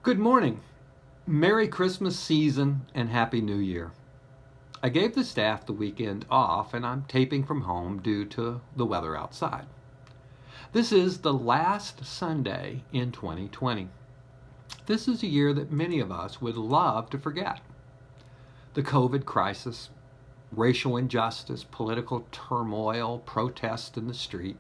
Good morning. Merry Christmas season and Happy New Year. I gave the staff the weekend off and I'm taping from home due to the weather outside. This is the last Sunday in 2020. This is a year that many of us would love to forget. The COVID crisis, racial injustice, political turmoil, protests in the street.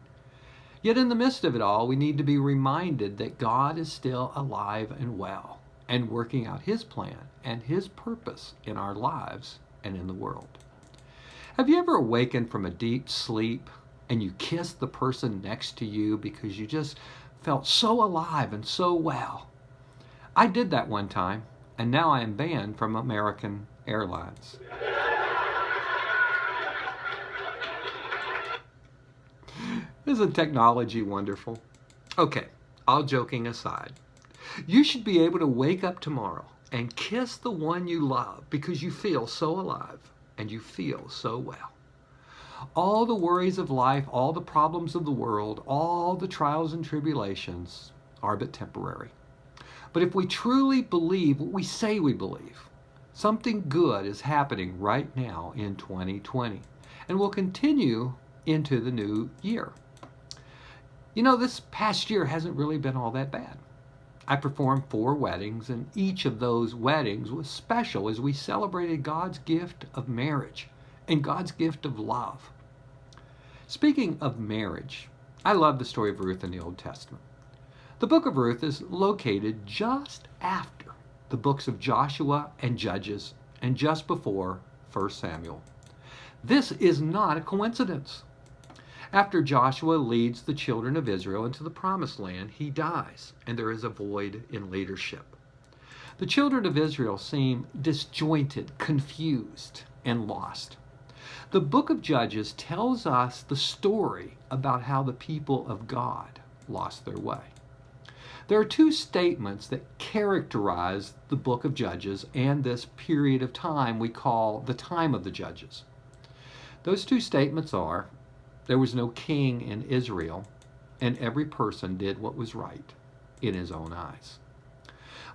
Yet in the midst of it all, we need to be reminded that God is still alive and well and working out His plan and His purpose in our lives and in the world. Have you ever awakened from a deep sleep and you kissed the person next to you because you just felt so alive and so well? I did that one time, and now I am banned from American Airlines. Isn't technology wonderful? Okay, all joking aside, you should be able to wake up tomorrow and kiss the one you love because you feel so alive and you feel so well. All the worries of life, all the problems of the world, all the trials and tribulations are but temporary. But if we truly believe what we say we believe, something good is happening right now in 2020 and will continue into the new year. You know, this past year hasn't really been all that bad. I performed 4 weddings, and each of those weddings was special as we celebrated God's gift of marriage and God's gift of love. Speaking of marriage, I love the story of Ruth in the Old Testament. The Book of Ruth is located just after the books of Joshua and Judges and just before 1 Samuel. This is not a coincidence. After Joshua leads the children of Israel into the promised land, he dies, and there is a void in leadership. The children of Israel seem disjointed, confused, and lost. The book of Judges tells us the story about how the people of God lost their way. There are 2 statements that characterize the book of Judges and this period of time we call the time of the Judges. Those 2 statements are, there was no king in Israel, and every person did what was right in his own eyes.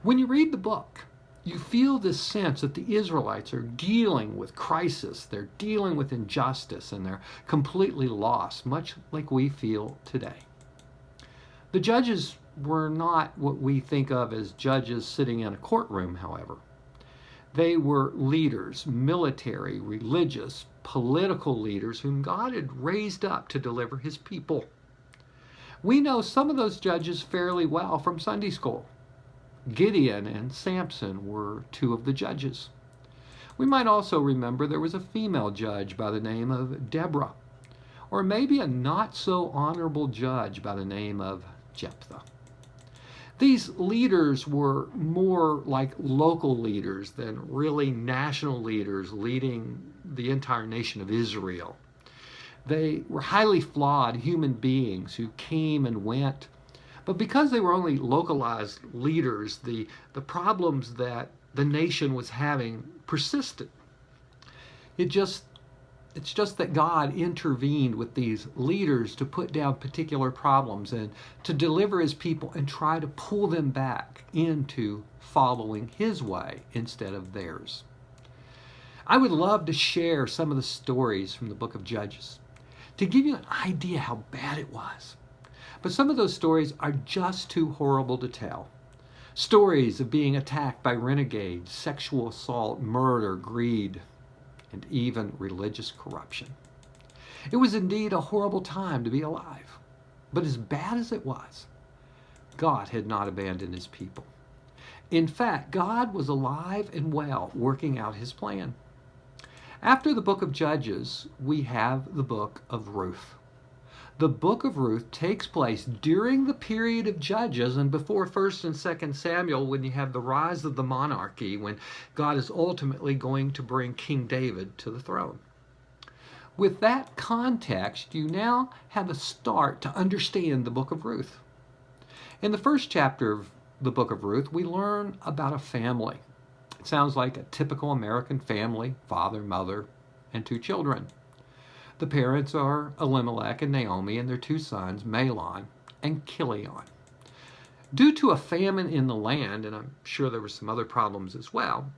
When you read the book, you feel this sense that the Israelites are dealing with crisis, they're dealing with injustice, and they're completely lost, much like we feel today. The judges were not what we think of as judges sitting in a courtroom, however. They were leaders, military, religious, political leaders whom God had raised up to deliver His people. We know some of those judges fairly well from Sunday school. Gideon and Samson were 2 of the judges. We might also remember there was a female judge by the name of Deborah, or maybe a not so honorable judge by the name of Jephthah. These leaders were more like local leaders than really national leaders leading the entire nation of Israel. They were highly flawed human beings who came and went. But because they were only localized leaders, the problems that the nation was having persisted. It's just that God intervened with these leaders to put down particular problems and to deliver His people and try to pull them back into following His way instead of theirs. I would love to share some of the stories from the book of Judges to give you an idea how bad it was. But some of those stories are just too horrible to tell. Stories of being attacked by renegades, sexual assault, murder, greed, and even religious corruption. It was indeed a horrible time to be alive. But as bad as it was, God had not abandoned His people. In fact, God was alive and well, working out His plan. After the book of Judges, we have the book of Ruth. The book of Ruth takes place during the period of Judges and before 1st and 2nd Samuel, when you have the rise of the monarchy, when God is ultimately going to bring King David to the throne. With that context, you now have a start to understand the book of Ruth. In the first chapter of the book of Ruth, we learn about a family. It sounds like a typical American family, father, mother, and 2 children. The parents are Elimelech and Naomi and their 2 sons, Mahlon and Chilion. Due to a famine in the land, and I'm sure there were some other problems as well,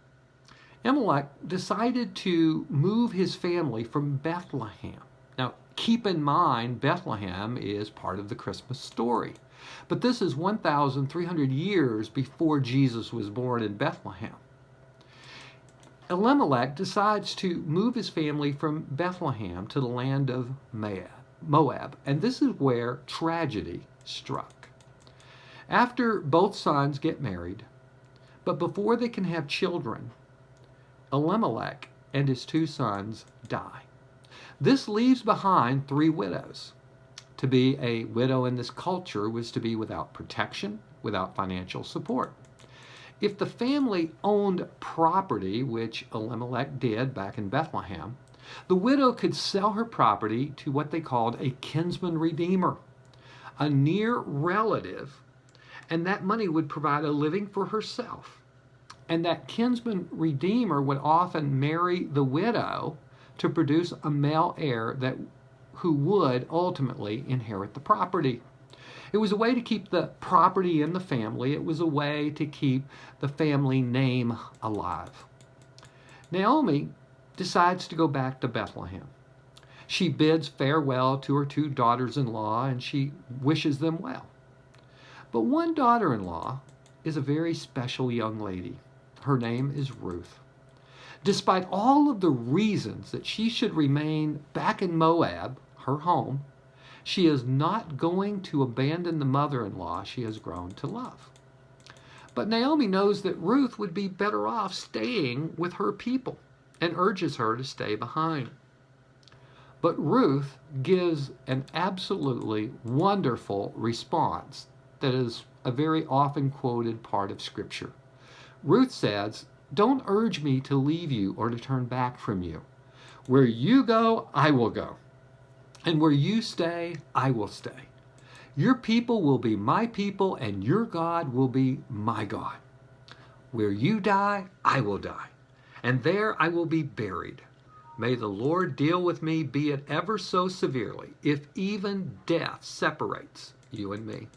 Elimelech decided to move his family from Bethlehem. Now, keep in mind, Bethlehem is part of the Christmas story. But this is 1,300 years before Jesus was born in Bethlehem. Elimelech decides to move his family from Bethlehem to the land of Moab, and this is where tragedy struck. After both sons get married, but before they can have children, Elimelech and his two sons die. This leaves behind 3 widows. To be a widow in this culture was to be without protection, without financial support. If the family owned property, which Elimelech did back in Bethlehem, the widow could sell her property to what they called a kinsman redeemer, a near relative, and that money would provide a living for herself. And that kinsman redeemer would often marry the widow to produce a male heir who would ultimately inherit the property. It was a way to keep the property in the family. It was a way to keep the family name alive. Naomi decides to go back to Bethlehem. She bids farewell to her 2 daughters-in-law and she wishes them well. But one daughter-in-law is a very special young lady. Her name is Ruth. Despite all of the reasons that she should remain back in Moab, her home, she is not going to abandon the mother-in-law she has grown to love. But Naomi knows that Ruth would be better off staying with her people and urges her to stay behind. But Ruth gives an absolutely wonderful response that is a very often quoted part of Scripture. Ruth says, "Don't urge me to leave you or to turn back from you. Where you go, I will go. And where you stay, I will stay. Your people will be my people, and your God will be my God. Where you die, I will die, and there I will be buried. May the Lord deal with me, be it ever so severely, if even death separates you and me."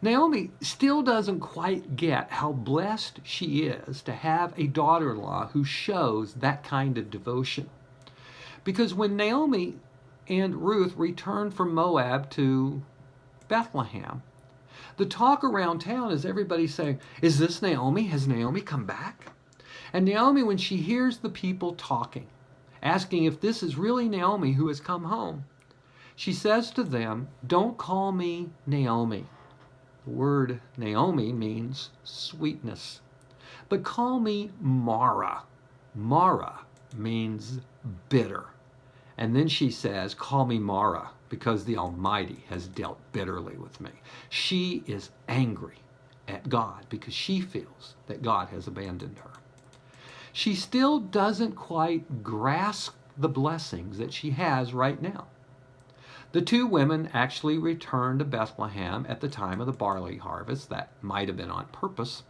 Naomi still doesn't quite get how blessed she is to have a daughter-in-law who shows that kind of devotion. Because when Naomi and Ruth returned from Moab to Bethlehem, the talk around town is everybody saying, "Is this Naomi? Has Naomi come back?" And Naomi, when she hears the people talking, asking if this is really Naomi who has come home, she says to them, "Don't call me Naomi." The word Naomi means sweetness. But call me Mara. Mara means bitter. And then she says, "Call me Mara, because the Almighty has dealt bitterly with me." She is angry at God because she feels that God has abandoned her. She still doesn't quite grasp the blessings that she has right now. The 2 women actually returned to Bethlehem at the time of the barley harvest. That might have been on purpose.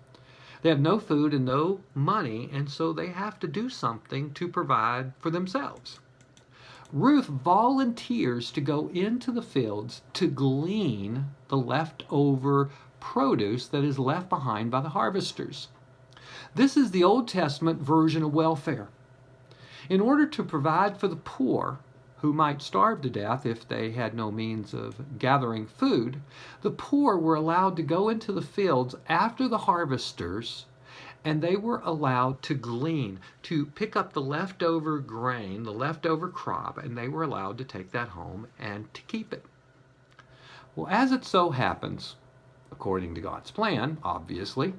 They have no food and no money, and so they have to do something to provide for themselves. Ruth volunteers to go into the fields to glean the leftover produce that is left behind by the harvesters. This is the Old Testament version of welfare. In order to provide for the poor, who might starve to death if they had no means of gathering food, the poor were allowed to go into the fields after the harvesters, and they were allowed to glean, to pick up the leftover grain, the leftover crop, and they were allowed to take that home and to keep it. Well, as it so happens, according to God's plan, obviously,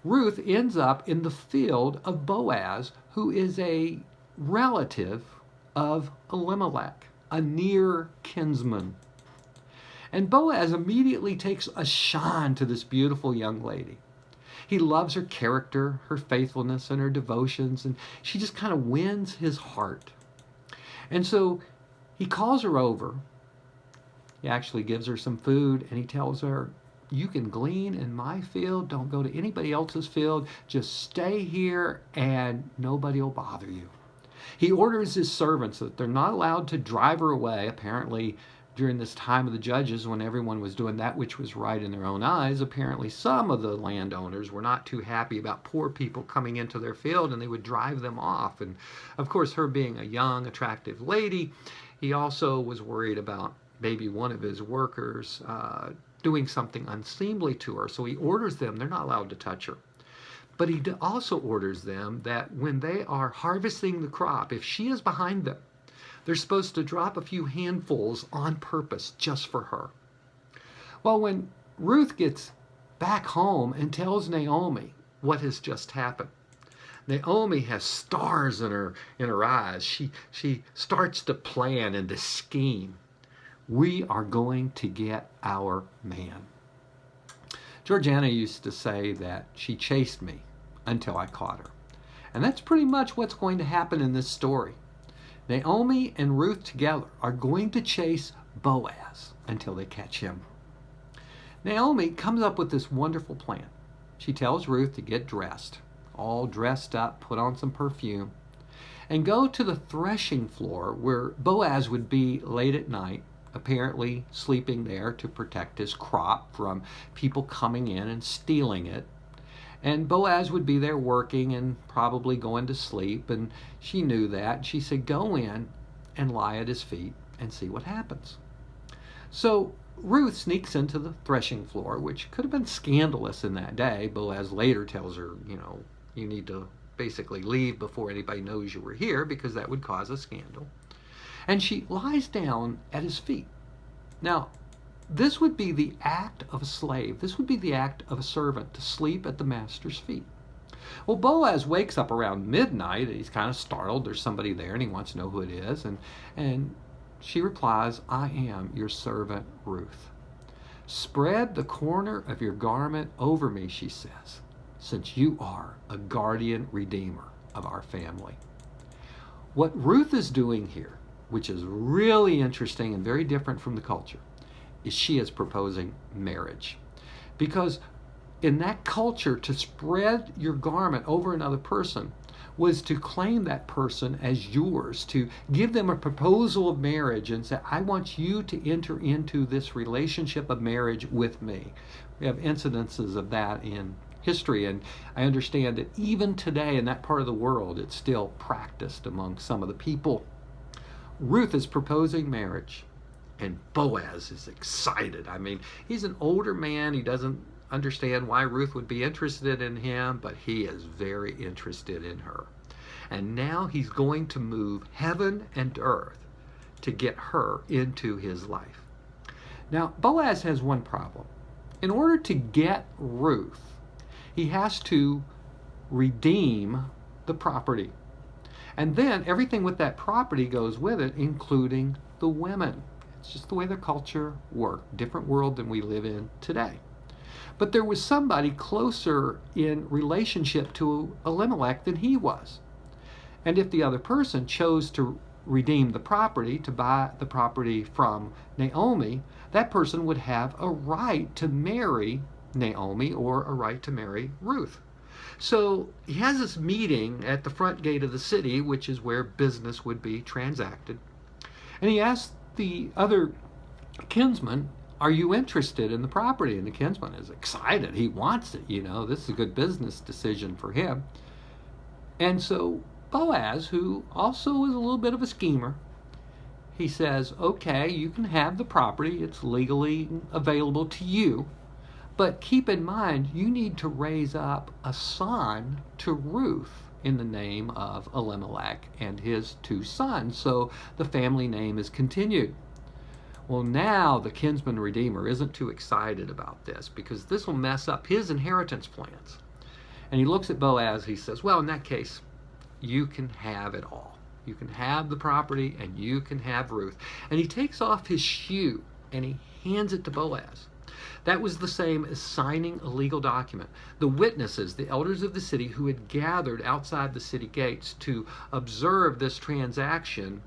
Ruth ends up in the field of Boaz, who is a relative of Elimelech, a near kinsman. And Boaz immediately takes a shine to this beautiful young lady. He loves her character, her faithfulness, and her devotions, and she just kind of wins his heart. And so he calls her over. He actually gives her some food, and he tells her, "You can glean in my field. Don't go to anybody else's field. Just stay here, and nobody will bother you." He orders his servants that they're not allowed to drive her away. Apparently, during this time of the judges, when everyone was doing that which was right in their own eyes, apparently some of the landowners were not too happy about poor people coming into their field, and they would drive them off. And of course, her being a young, attractive lady, he also was worried about maybe one of his workers doing something unseemly to her. So he orders them, they're not allowed to touch her. But he also orders them that when they are harvesting the crop, if she is behind them, they're supposed to drop a few handfuls on purpose just for her. Well, when Ruth gets back home and tells Naomi what has just happened, Naomi has stars in her eyes. She starts to plan and to scheme. We are going to get our man. Georgiana used to say that she chased me until I caught her. And that's pretty much what's going to happen in this story. Naomi and Ruth together are going to chase Boaz until they catch him. Naomi comes up with this wonderful plan. She tells Ruth to get dressed, all dressed up, put on some perfume, and go to the threshing floor where Boaz would be late at night, apparently sleeping there to protect his crop from people coming in and stealing it. And Boaz would be there working and probably going to sleep, and she knew that. She said, go in and lie at his feet and see what happens. So Ruth sneaks into the threshing floor, which could have been scandalous in that day. Boaz later tells her, you need to basically leave before anybody knows you were here, because that would cause a scandal. And she lies down at his feet. Now, this would be the act of a slave. This would be the act of a servant, to sleep at the master's feet. Well, Boaz wakes up around midnight. He's kind of startled. There's somebody there, and he wants to know who it is. And she replies, I am your servant Ruth. Spread the corner of your garment over me, she says, since you are a guardian redeemer of our family. What Ruth is doing here, which is really interesting and very different from the culture, is she is proposing marriage. Because in that culture, to spread your garment over another person was to claim that person as yours, to give them a proposal of marriage and say, I want you to enter into this relationship of marriage with me. We have incidences of that in history, and I understand that even today in that part of the world, it's still practiced among some of the people. Ruth is proposing marriage. And Boaz is excited. I mean, he's an older man. He doesn't understand why Ruth would be interested in him, but he is very interested in her. And now he's going to move heaven and earth to get her into his life. Now, Boaz has one problem. In order to get Ruth, he has to redeem the property. And then everything with that property goes with it, including the women. It's just the way the culture worked. Different world than we live in today. But there was somebody closer in relationship to Elimelech than he was. And if the other person chose to redeem the property, to buy the property from Naomi, that person would have a right to marry Naomi or a right to marry Ruth. So he has this meeting at the front gate of the city, which is where business would be transacted. And he asked the other kinsman, are you interested in the property? And the kinsman is excited. He wants it, This is a good business decision for him. And so Boaz, who also is a little bit of a schemer, he says, okay, you can have the property. It's legally available to you. But keep in mind, you need to raise up a son to Ruth in the name of Elimelech and his two sons. So the family name is continued. Well, now the kinsman redeemer isn't too excited about this, because this will mess up his inheritance plans. And he looks at Boaz, he says, well, in that case, you can have it all. You can have the property and you can have Ruth. And he takes off his shoe and he hands it to Boaz. That was the same as signing a legal document. The witnesses, the elders of the city who had gathered outside the city gates to observe this transaction,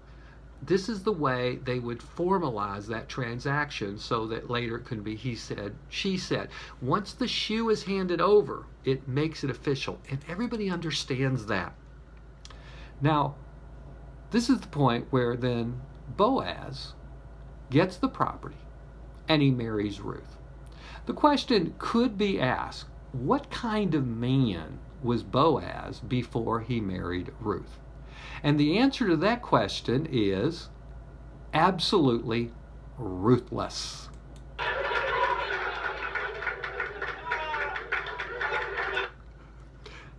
this is the way they would formalize that transaction so that later it could be he said, she said. Once the shoe is handed over, it makes it official, and everybody understands that. Now, this is the point where then Boaz gets the property, and he marries Ruth. The question could be asked, what kind of man was Boaz before he married Ruth? And the answer to that question is absolutely ruthless.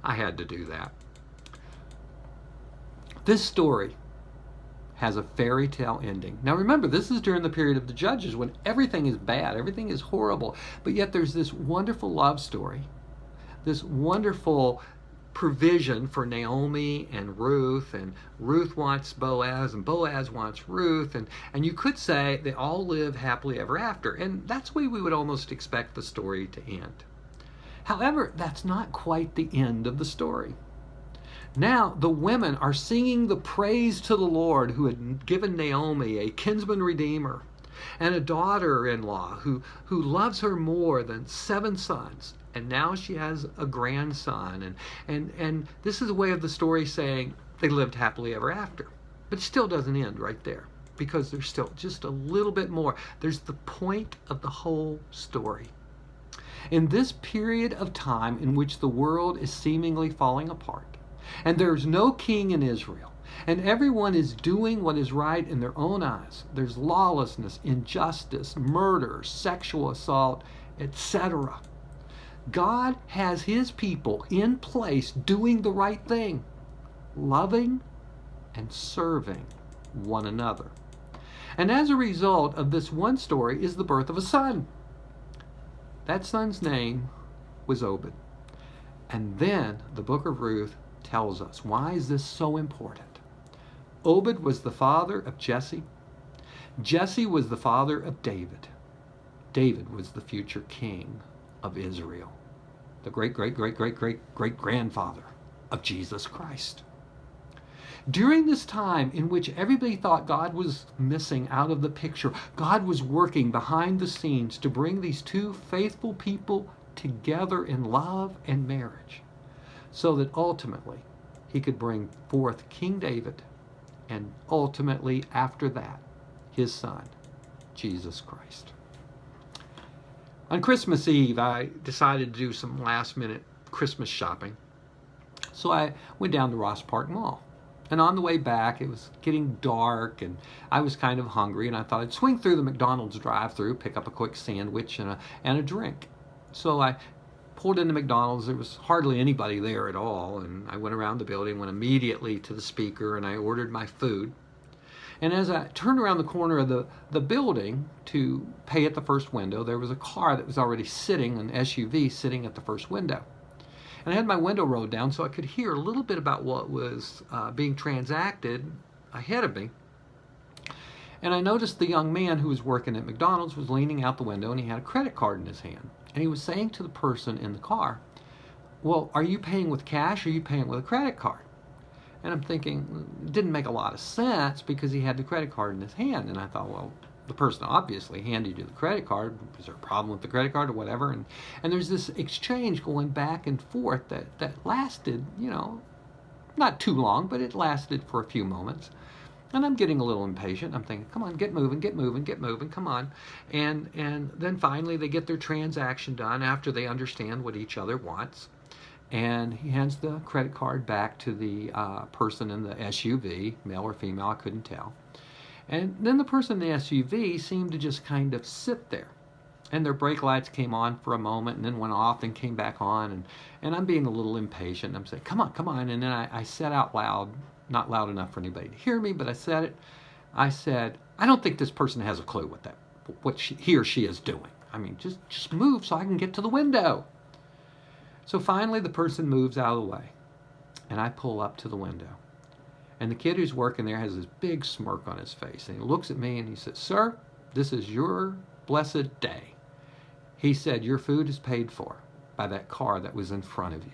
I had to do that. This story has a fairy tale ending. Now remember, this is during the period of the Judges when everything is bad, everything is horrible, but yet there's this wonderful love story, this wonderful provision for Naomi and Ruth wants Boaz, and Boaz wants Ruth, and you could say they all live happily ever after, and that's the way we would almost expect the story to end. However, that's not quite the end of the story. Now the women are singing the praise to the Lord who had given Naomi a kinsman redeemer and a daughter-in-law who loves her more than 7 sons. And now she has a grandson. And this is a way of the story saying they lived happily ever after. But it still doesn't end right there, because there's still just a little bit more. There's the point of the whole story. In this period of time in which the world is seemingly falling apart, and there's no king in Israel, and everyone is doing what is right in their own eyes, there's lawlessness, injustice, murder, sexual assault, etc. God has his people in place doing the right thing, loving and serving one another. And as a result of this one story is the birth of a son. That son's name was Obed. And then the book of Ruth tells us, why is this so important? Obed was the father of Jesse. Jesse was the father of David. David was the future king of Israel, the great-great-great-great-great-great-grandfather of Jesus Christ. During this time in which everybody thought God was missing out of the picture, God was working behind the scenes to bring these two faithful people together in love and marriage, so that ultimately he could bring forth King David, and ultimately after that, his son, Jesus Christ. On Christmas Eve, I decided to do some last-minute Christmas shopping. So I went down to Ross Park Mall. And on the way back, it was getting dark, and I was kind of hungry, and I thought I'd swing through the McDonald's drive-thru, pick up a quick sandwich and a drink. So I pulled into McDonald's. There was hardly anybody there at all, and I went around the building, went immediately to the speaker, and I ordered my food. And as I turned around the corner of the building to pay at the first window, there was a car that was already sitting, an SUV sitting at the first window. And I had my window rolled down so I could hear a little bit about what was being transacted ahead of me. And I noticed the young man who was working at McDonald's was leaning out the window, and he had a credit card in his hand. And he was saying to the person in the car, well, are you paying with cash or are you paying with a credit card? And I'm thinking, it didn't make a lot of sense because he had the credit card in his hand. And I thought, well, the person obviously handed you the credit card. Was there a problem with the credit card or whatever? And there's this exchange going back and forth that lasted, not too long, but it lasted for a few moments. And I'm getting a little impatient. I'm thinking, come on, get moving, come on. And then finally they get their transaction done after they understand what each other wants. And he hands the credit card back to the person in the SUV, male or female, I couldn't tell. And then the person in the SUV seemed to just kind of sit there. And their brake lights came on for a moment and then went off and came back on. And I'm being a little impatient. I'm saying, come on. And then I said out loud, not loud enough for anybody to hear me, but I said it. I said, I don't think this person has a clue what he or she is doing. I mean, just move so I can get to the window. So finally the person moves out of the way. And I pull up to the window. And the kid who's working there has this big smirk on his face. And he looks at me and he says, sir, this is your blessed day. He said, your food is paid for by that car that was in front of you.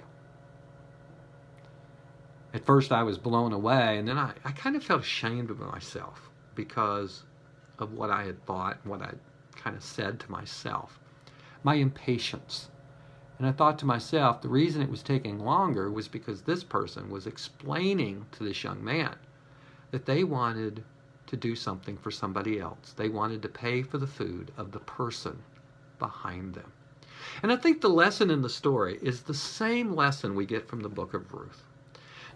At first I was blown away, and then I kind of felt ashamed of myself because of what I had thought, what I kind of said to myself. My impatience. And I thought to myself, the reason it was taking longer was because this person was explaining to this young man that they wanted to do something for somebody else. They wanted to pay for the food of the person behind them. And I think the lesson in the story is the same lesson we get from the book of Ruth.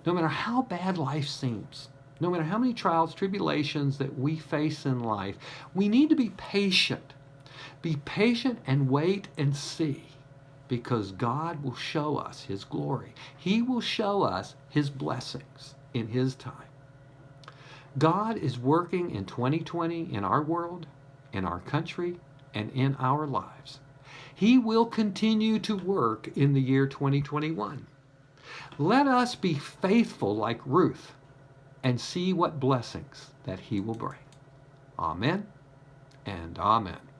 No matter how bad life seems, no matter how many trials, tribulations that we face in life, we need to be patient. Be patient and wait and see, because God will show us his glory. He will show us his blessings in his time. God is working in 2020 in our world, in our country, and in our lives. He will continue to work in the year 2021. Let us be faithful like Ruth and see what blessings that he will bring. Amen and amen.